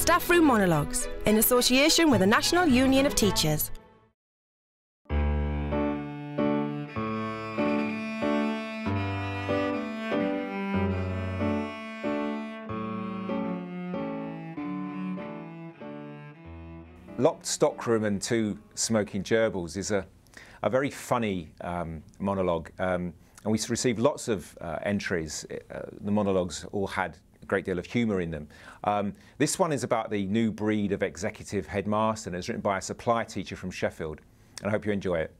Staff Room Monologues, in association with the National Union of Teachers. Locked Stockroom and Two Smoking Gerbils is a very funny monologue, and we received lots of entries. The monologues all had a great deal of humour in them. This one is about the new breed of executive headmaster, and it's written by a supply teacher from Sheffield, and I hope you enjoy it.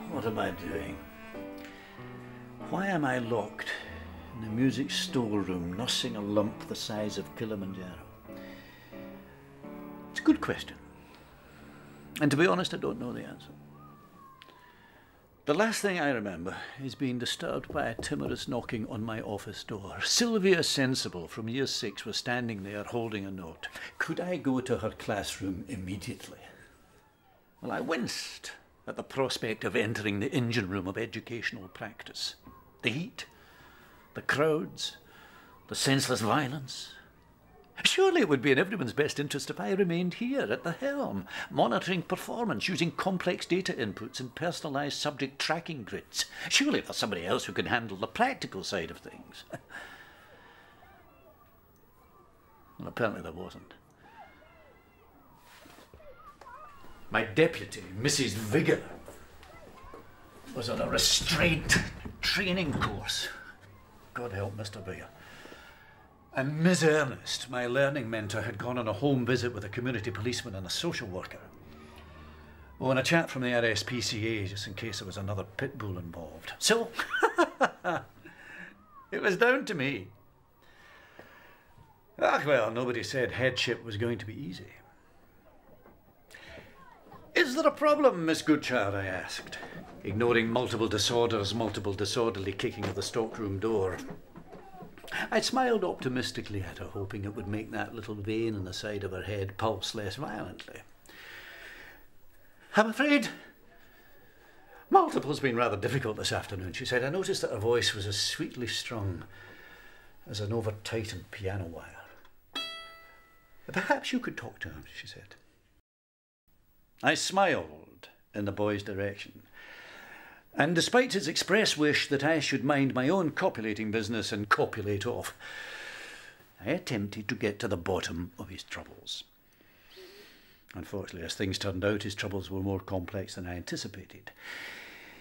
What am I doing? Why am I locked in the music storeroom, nursing a lump the size of Kilimanjaro? It's a good question. And to be honest, I don't know the answer. The last thing I remember is being disturbed by a timorous knocking on my office door. Sylvia Sensible from Year 6 was standing there holding a note. Could I go to her classroom immediately? Well, I winced at the prospect of entering the engine room of educational practice. The heat, the crowds, the senseless violence. Surely it would be in everyone's best interest if I remained here at the helm, monitoring performance, using complex data inputs and personalised subject tracking grids. Surely there's somebody else who can handle the practical side of things. Well, apparently there wasn't. My deputy, Mrs. Vigor, was on a restraint training course. God help Mr. Vigor. And Miss Ernest, my learning mentor, had gone on a home visit with a community policeman and a social worker. Oh, and a chap from the RSPCA, just in case there was another pit bull involved. So, it was down to me. Ah, well, nobody said headship was going to be easy. Is there a problem, Miss Goodchild? I asked, ignoring multiple disorders, multiple disorderly kicking of the stockroom door. I smiled optimistically at her, hoping it would make that little vein in the side of her head pulse less violently. I'm afraid multiple's been rather difficult this afternoon, she said. I noticed that her voice was as sweetly strung as an over-tightened piano wire. Perhaps you could talk to him, she said. I smiled in the boy's direction, and despite his express wish that I should mind my own copulating business and copulate off, I attempted to get to the bottom of his troubles. Unfortunately, as things turned out, his troubles were more complex than I anticipated.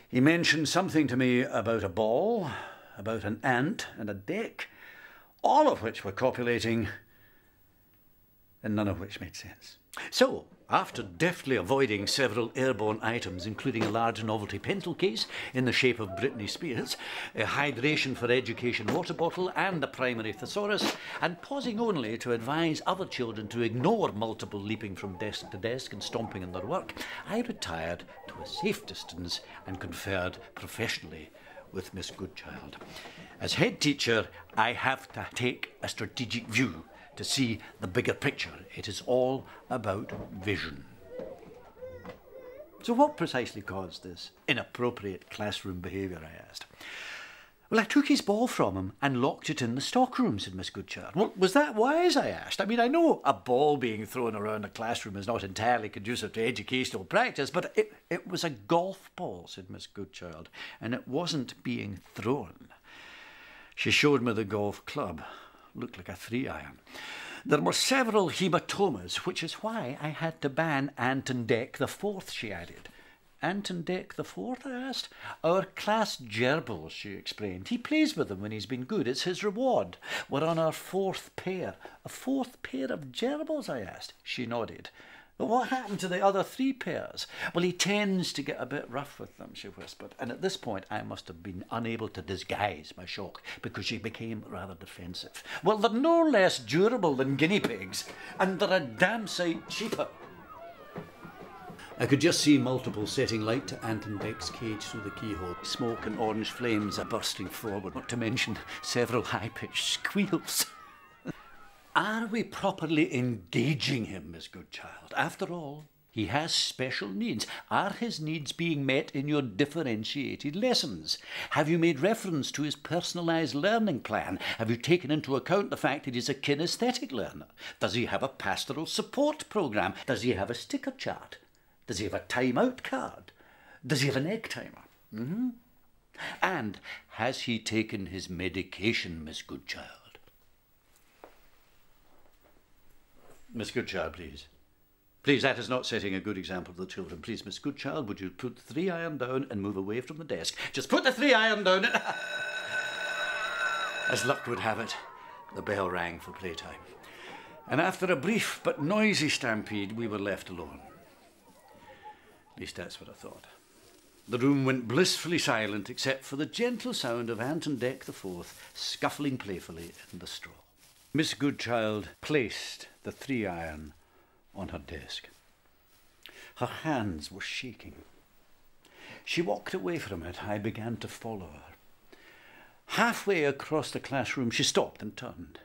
He mentioned something to me about a ball, about an ant and a deck, all of which were copulating, and none of which made sense. So, after deftly avoiding several airborne items, including a large novelty pencil case in the shape of Britney Spears, a hydration for education water bottle and a primary thesaurus, and pausing only to advise other children to ignore multiple leaping from desk to desk and stomping in their work, I retired to a safe distance and conferred professionally with Miss Goodchild. As head teacher, I have to take a strategic view to see the bigger picture. It is all about vision. So what precisely caused this inappropriate classroom behaviour, I asked. Well, I took his ball from him and locked it in the stockroom, said Miss Goodchild. Well, was that wise, I asked? I mean, I know a ball being thrown around a classroom is not entirely conducive to educational practice, but it was a golf ball, said Miss Goodchild, and it wasn't being thrown. She showed me the golf club. Looked like a 3-iron. There were several hematomas, which is why I had to ban Anton Deck the Fourth, she added. Anton Deck the Fourth, I asked. Our class gerbils, she explained. He plays with them when he's been good. It's his reward. We're on our 4th pair. A 4th pair of gerbils, I asked. She nodded. But what happened to the other 3 pairs? Well, he tends to get a bit rough with them, she whispered. And at this point, I must have been unable to disguise my shock because she became rather defensive. Well, they're no less durable than guinea pigs, and they're a damn sight cheaper. I could just see multiple setting light to Anton Beck's cage through the keyhole. Smoke and orange flames are bursting forward, not to mention several high-pitched squeals. Are we properly engaging him, Miss Goodchild? After all, he has special needs. Are his needs being met in your differentiated lessons? Have you made reference to his personalised learning plan? Have you taken into account the fact that he's a kinesthetic learner? Does he have a pastoral support programme? Does he have a sticker chart? Does he have a time-out card? Does he have an egg timer? And has he taken his medication, Miss Goodchild? Miss Goodchild, please. Please, that is not setting a good example to the children. Please, Miss Goodchild, would you put the 3-iron down and move away from the desk? Just put the 3-iron down and... As luck would have it, the bell rang for playtime. And after a brief but noisy stampede, we were left alone. At least that's what I thought. The room went blissfully silent except for the gentle sound of Anton Deck IV scuffling playfully in the straw. Miss Goodchild placed the 3-iron on her desk. Her hands were shaking. She walked away from it. I began to follow her. Halfway across the classroom, she stopped and turned.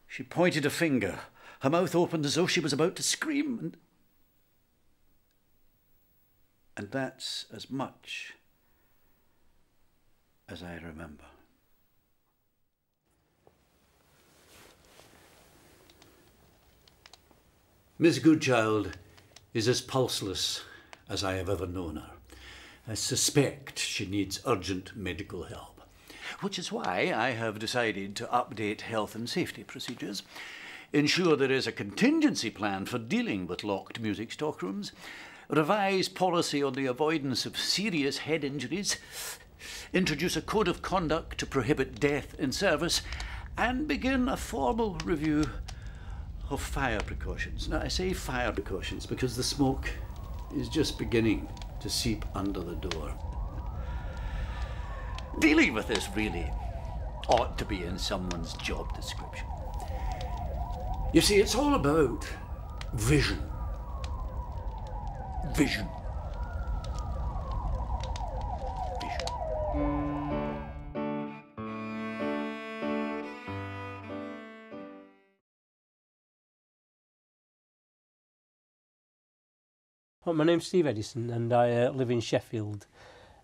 She pointed a finger. Her mouth opened as though she was about to scream, and that's as much as I remember. Miss Goodchild is as pulseless as I have ever known her. I suspect she needs urgent medical help, which is why I have decided to update health and safety procedures, ensure there is a contingency plan for dealing with locked music stockrooms, revise policy on the avoidance of serious head injuries, introduce a code of conduct to prohibit death in service, and begin a formal review of fire precautions. Now, I say fire precautions because the smoke is just beginning to seep under the door. Dealing with this really ought to be in someone's job description. You see, it's all about vision. Vision. Well, my name's Steve Edison and I live in Sheffield,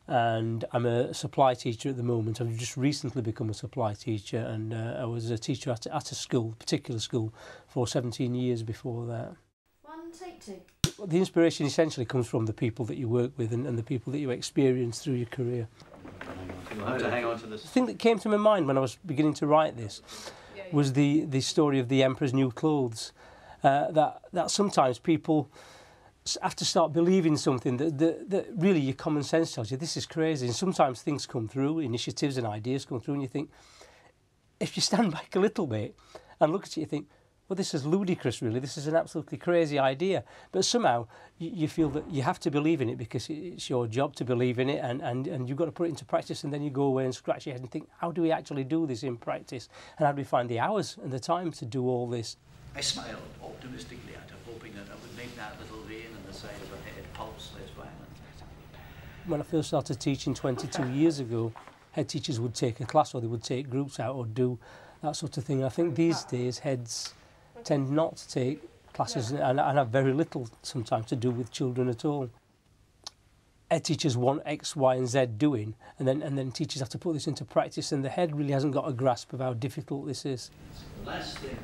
and I'm a supply teacher at the moment. I've just recently become a supply teacher, and I was a teacher at a school, particular school, for 17 years before that. One, take two. The inspiration essentially comes from the people that you work with and the people that you experience through your career. You'll have to hang on to this. The thing that came to my mind when I was beginning to write this was the story of the Emperor's New Clothes. That sometimes people have to start believing something that really your common sense tells you this is crazy. And sometimes things come through, initiatives and ideas come through, and you think, if you stand back a little bit and look at it, you think, well, this is ludicrous, really. This is an absolutely crazy idea. But somehow you feel that you have to believe in it because it's your job to believe in it, and you've got to put it into practice, and then you go away and scratch your head and think, how do we actually do this in practice? And how do we find the hours and the time to do all this? I smiled optimistically at her, hoping that I would make that little vein in the side of her head pulse less violent. When I first started teaching 22 years ago, head teachers would take a class, or they would take groups out or do that sort of thing. I think these days heads tend not to take classes and have very little sometimes to do with children at all. Head teachers want X, Y and Z doing, and then teachers have to put this into practice, and the head really hasn't got a grasp of how difficult this is. The last thing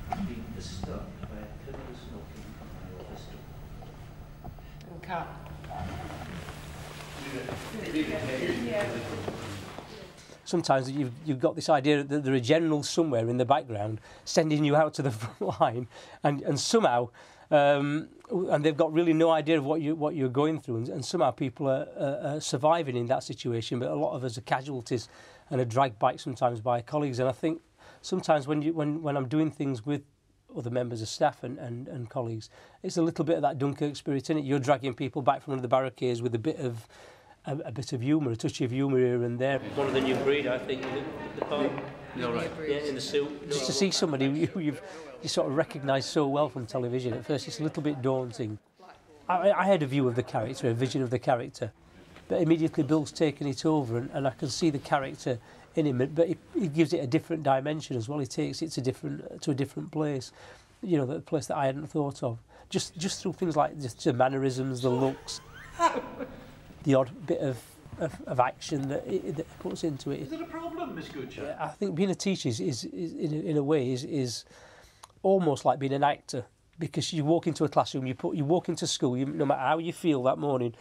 I remember being disturbed by a criminal smoking on my office door. Sometimes you've got this idea that there are generals somewhere in the background sending you out to the front line, and somehow, and they've got really no idea of what you're going through, and somehow people are surviving in that situation. But a lot of us are casualties and are dragged back sometimes by colleagues. And I think sometimes when I'm doing things with other members of staff and colleagues, it's a little bit of that Dunkirk spirit in it. You're dragging people back from under the barricades with a bit of humour, a touch of humour here and there. One of the new breed, I think, the part. You're right. Yeah, in the suit. Just to see somebody you sort of recognise so well from television, at first it's a little bit daunting. I had a view of the character, a vision of the character, but immediately Bill's taken it over, and I can see the character in him, but he gives it a different dimension as well. He takes it to a different place, you know, the place that I hadn't thought of. Just through things like just the mannerisms, the looks, the odd bit of action that he puts into it. Is it a problem, Miss Goodchild? I think being a teacher is in a way is almost like being an actor, because you walk into a classroom, you walk into school, no matter how you feel that morning,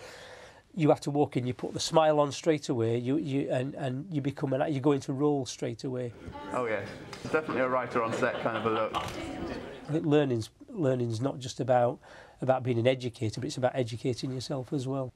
you have to walk in, you put the smile on straight away, and you become you go into role straight away. Oh yes, it's definitely a writer on set kind of a look. I think learning's not just about being an educator, but it's about educating yourself as well.